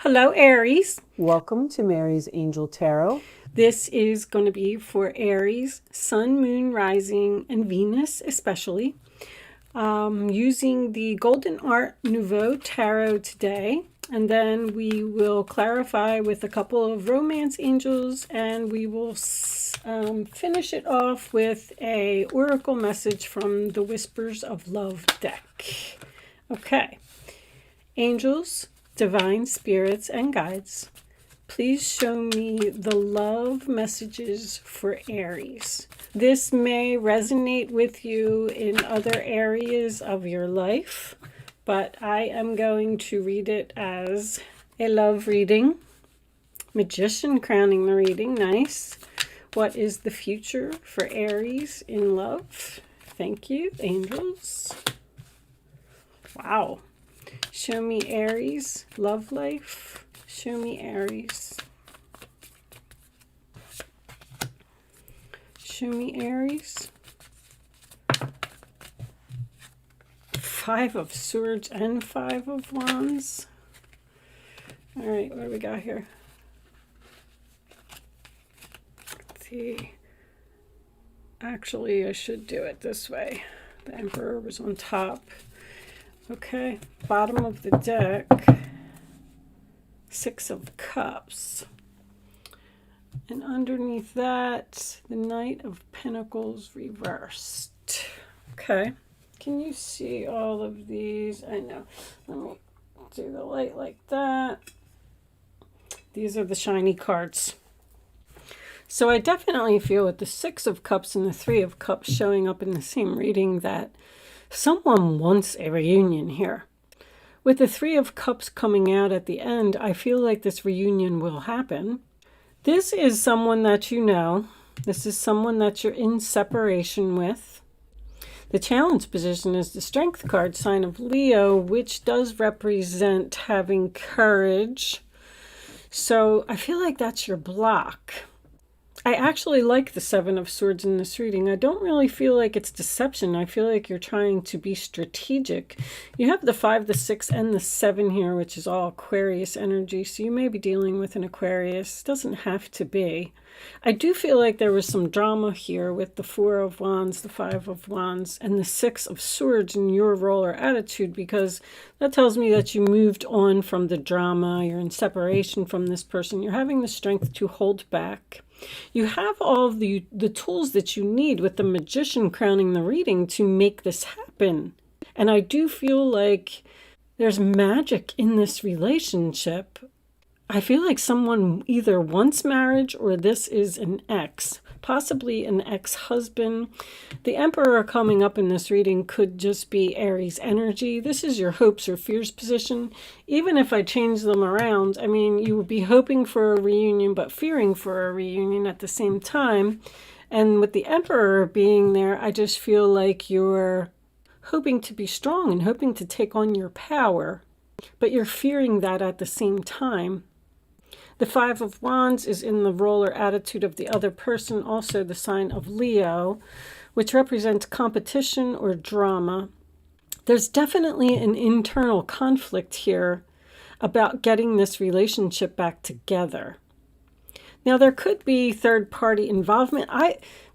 Hello, Aries. Welcome to Mary's Angel Tarot. This is going to be for Aries, Sun, Moon, Rising, and Venus especially. Using the Golden Art Nouveau Tarot today. And then we will clarify with a couple of romance angels, and we will finish it off with a oracle message from the Whispers of Love deck. Okay. Angels, divine spirits, and guides, please show me the love messages for Aries. This may resonate with you in other areas of your life, but I am going to read it as a love reading. Magician crowning the reading. Nice. What is the future for Aries in love? Thank you, angels. Wow. Show me Aries, love life. Show me Aries. Show me Aries. Five of Swords and Five of Wands. All right, what do we got here? Let's see. Actually, I should do it this way. The Emperor was on top. Okay, bottom of the deck, Six of Cups. And underneath that, the Knight of Pentacles reversed. Okay, can you see all of these? I know. Let me do the light like that. These are the shiny cards. So I definitely feel with the Six of Cups and the Three of Cups showing up in the same reading that someone wants a reunion here. With the Three of Cups coming out at the end, I feel like this reunion will happen. This is someone that you know. This is someone that you're in separation with. The challenge position is the Strength card, sign of Leo, which does represent having courage. So I feel like that's your block. I actually like the Seven of Swords in this reading. I don't really feel like it's deception. I feel like you're trying to be strategic. You have the 5, the 6, and the 7 here, which is all Aquarius energy. So you may be dealing with an Aquarius. Doesn't have to be. I do feel like there was some drama here with the 4 of Wands, the 5 of Wands, and the 6 of Swords in your role or attitude, because that tells me that you moved on from the drama. You're in separation from this person. You're having the strength to hold back. You have all of the tools that you need with the Magician crowning the reading to make this happen. And I do feel like there's magic in this relationship. I feel like someone either wants marriage or this is an ex, possibly an ex-husband. The Emperor coming up in this reading could just be Aries energy. This is your hopes or fears position. Even if I change them around, I mean, you would be hoping for a reunion but fearing for a reunion at the same time. And with the Emperor being there, I just feel like you're hoping to be strong and hoping to take on your power, but you're fearing that at the same time. The 5 of Wands is in the role or attitude of the other person, also the sign of Leo, which represents competition or drama. There's definitely an internal conflict here about getting this relationship back together. Now, there could be third-party involvement.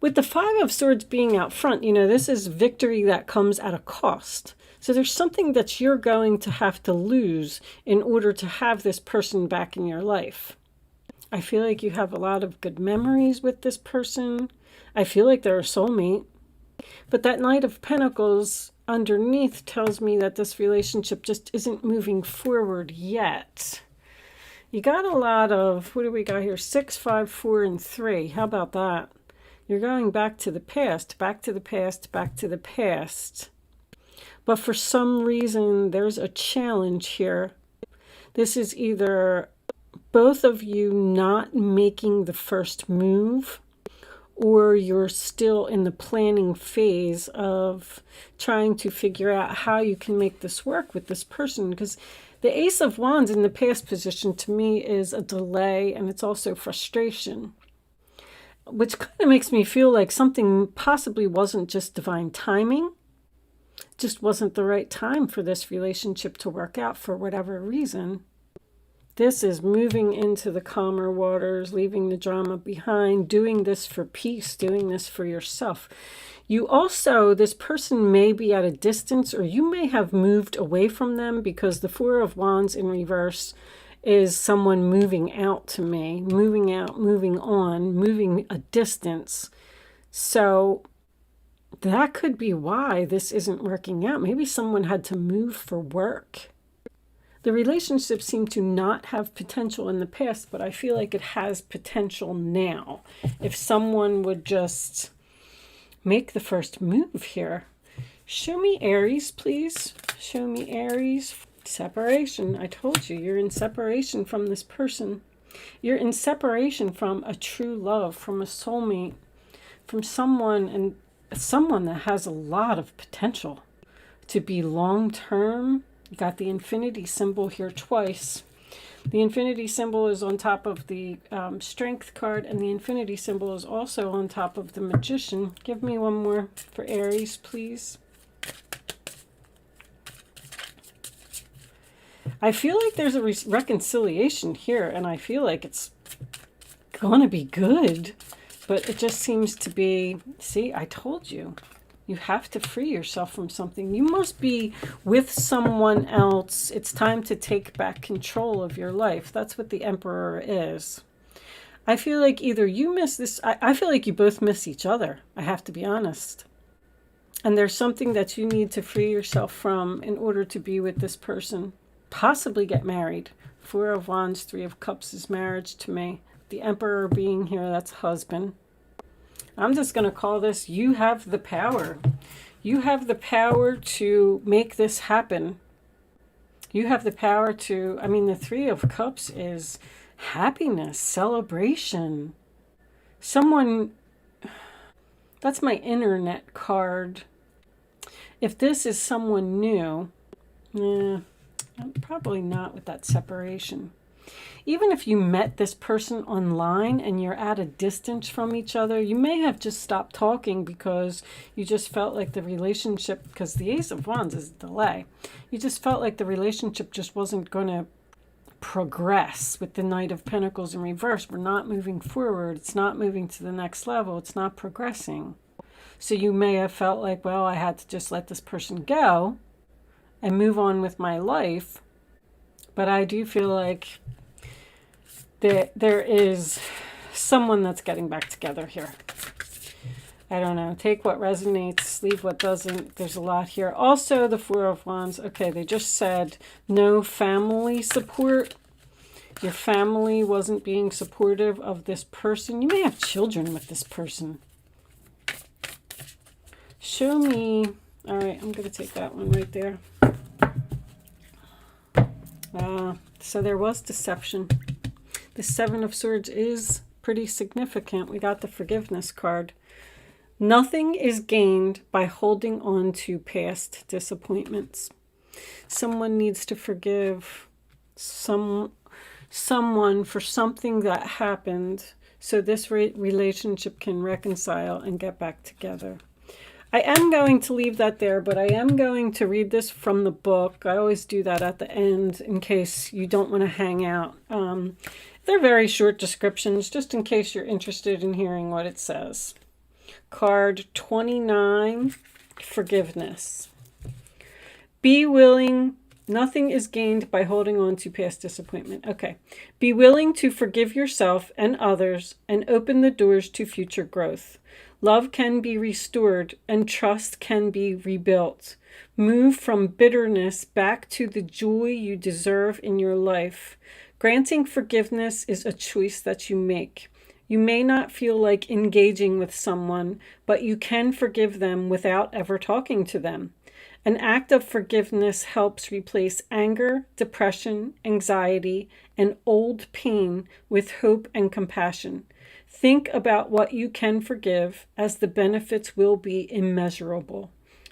With the 5 of Swords being out front, you know, this is victory that comes at a cost. So there's something that you're going to have to lose in order to have this person back in your life. I feel like you have a lot of good memories with this person. I feel like they're a soulmate. But that Knight of Pentacles underneath tells me that this relationship just isn't moving forward yet. You got a lot of, what do we got here? 6, 5, 4, and 3. How about that? You're going back to the past, back to the past, back to the past. But for some reason, there's a challenge here. This is either both of you not making the first move, or you're still in the planning phase of trying to figure out how you can make this work with this person. Because the Ace of Wands in the past position to me is a delay, and it's also frustration, which kind of makes me feel like something possibly wasn't just divine timing. Just wasn't the right time for this relationship to work out for whatever reason. This is moving into the calmer waters, leaving the drama behind, doing this for peace, doing this for yourself. You also, this person may be at a distance, or you may have moved away from them, because the Four of Wands in reverse is someone moving out to me, moving out, moving on, moving a distance. So that could be why this isn't working out. Maybe someone had to move for work. The relationship seemed to not have potential in the past, but I feel like it has potential now. If someone would just make the first move here. Show me Aries, please. Show me Aries. Separation. I told you, you're in separation from this person. You're in separation from a true love, from a soulmate, from someone, and someone that has a lot of potential to be long-term. You got the infinity symbol here twice. The infinity symbol is on top of the strength card, and the infinity symbol is also on top of the magician. Give me one more for Aries, please. I feel like there's a reconciliation here, and I feel like it's going to be good, but it just seems to be, see, I told you. You have to free yourself from something. You must be with someone else. It's time to take back control of your life. That's what the Emperor is. I feel like either you miss this. I feel like you both miss each other. I have to be honest. And there's something that you need to free yourself from in order to be with this person. Possibly get married. Four of Wands, Three of Cups is marriage to me. The Emperor being here, that's husband. I'm just going to call this, you have the power. You have the power to make this happen. You have the power to, I mean, the Three of Cups is happiness, celebration. Someone, that's my internet card. If this is someone new, probably not with that separation. Even if you met this person online and you're at a distance from each other, you may have just stopped talking because you just felt like the relationship, because the Ace of Wands is delay, you just felt like the relationship just wasn't going to progress with the Knight of Pentacles in reverse. We're not moving forward. It's not moving to the next level. It's not progressing. So you may have felt like, well, I had to just let this person go and move on with my life. But I do feel like there is someone that's getting back together here. I don't know. Take what resonates, leave what doesn't. There's a lot here. Also, the Four of Wands. Okay, they just said no family support. Your family wasn't being supportive of this person. You may have children with this person. Show me. All right, I'm going to take that one right there. So there was deception. The Seven of Swords is pretty significant. We got the forgiveness card. Nothing is gained by holding on to past disappointments. Someone needs to forgive someone for something that happened so this relationship can reconcile and get back together. I am going to leave that there, but I am going to read this from the book. I always do that at the end in case you don't want to hang out. They're very short descriptions, just in case you're interested in hearing what it says. Card 29, forgiveness. Be willing. Nothing is gained by holding on to past disappointment. Okay. Be willing to forgive yourself and others and open the doors to future growth. Love can be restored and trust can be rebuilt. Move from bitterness back to the joy you deserve in your life. Granting forgiveness is a choice that you make. You may not feel like engaging with someone, but you can forgive them without ever talking to them. An act of forgiveness helps replace anger, depression, anxiety, and old pain with hope and compassion. Think about what you can forgive, as the benefits will be immeasurable.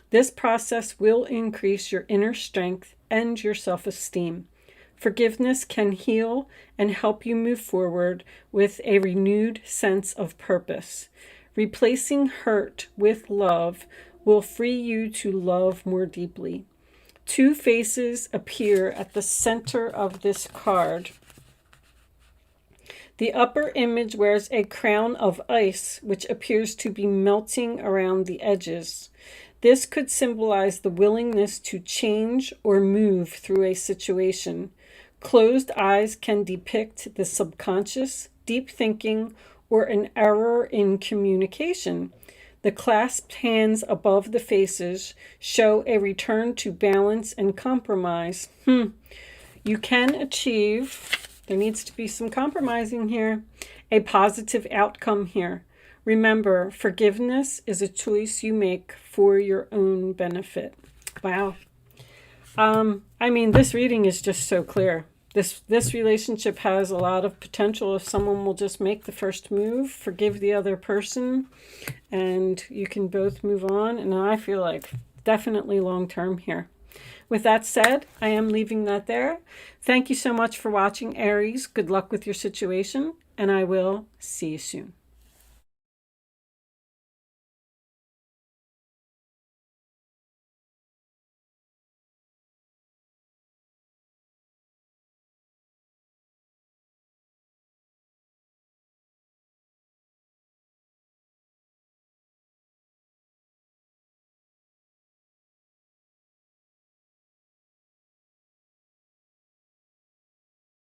This process will increase your inner strength and your self-esteem. Forgiveness can heal and help you move forward with a renewed sense of purpose. Replacing hurt with love will free you to love more deeply. Two faces appear at the center of this card. The upper image wears a crown of ice, which appears to be melting around the edges. This could symbolize the willingness to change or move through a situation. Closed eyes can depict the subconscious, deep thinking, or an error in communication. The clasped hands above the faces show a return to balance and compromise. You can achieve, there needs to be some compromising here, a positive outcome here. Remember, forgiveness is a choice you make for your own benefit. Wow. I mean, this reading is just so clear. This relationship has a lot of potential if someone will just make the first move, forgive the other person, and you can both move on. And I feel like definitely long term here. With that said, I am leaving that there. Thank you so much for watching, Aries. Good luck with your situation, and I will see you soon.